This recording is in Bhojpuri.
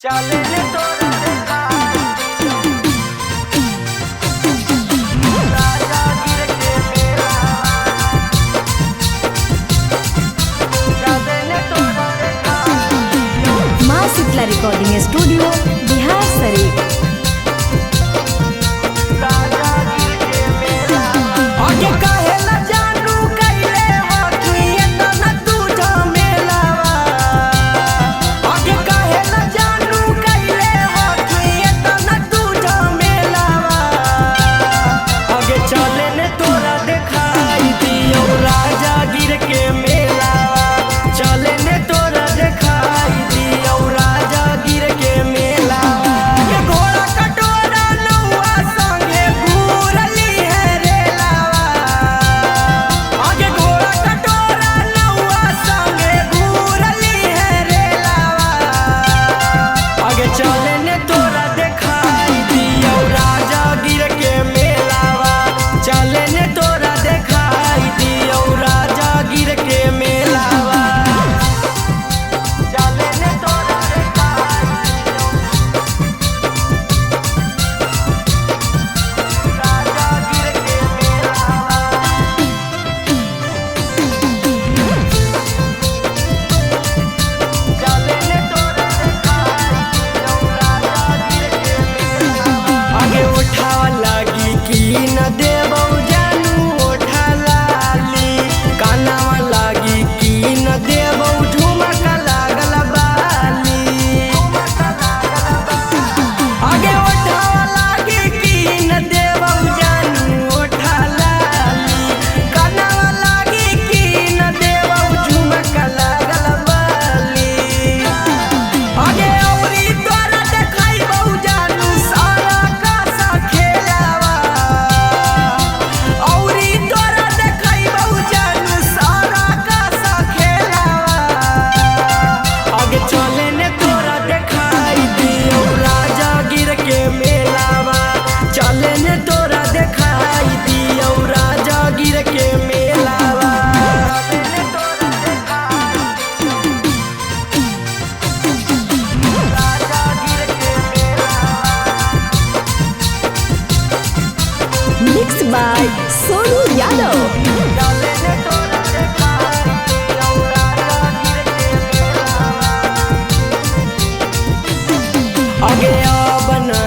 चले ने तोरा देखा राजा गिर के मेरा चले ने तोरा देखा माँ शीतला रिकॉर्डिंग स्टूडियो बिहार शरीफ। राजा गिर के मेरा आगे कहेला जानू कइले हखिए त न तू झमेलावा आगे कहेला जानू कइले हखिए त न तू झमेलावा आगे चले ने तोरा देखाई दियो राजा गिर के मेलावा चले ने तोरा देखाई दियो राजा गिर के मेलावा ये घोड़ा कटोरा नौआ संगे घूरली है रेलावा आगे घोड़ा कटोरा नौआ संगे घूरली है रेलावा आगे चले ने तोरा देखाई दियो राजा गिर के मेलावा चले ने तोरा देखाई दियो राजा गिर के मेलावा चले ने तोरा देखाई राजा गिर के मेलावा चले ने तोरा देखाई दियो राजा गिर के मेलावा आगे उठावा लागी की न देबौ जानू उठा लाली कानावा लागी की न देबौ ठुमका लागल बाली आगे उठावा लागी की न देबौ जानू उठा लाली कानावा लागी की न देबौ ठुमका लागल बाली आगे औरी तोरा देखाइबौ जानू सारा का खेलावा औरी तोरा देखाइबौ जानू सारा का खेलावा आगे चले ने तोरा देखाई दियो राजा गिर के मेलावा चले ने तोरा देखाई दियो राजा गिर के मेलावा चले ने तोरा देखाई राजा गिर के मेलावा मिक्स बाय सोनू यादव। चले ने तोरा देखाई दियो राजा गिर के मेलावा आगे आ बना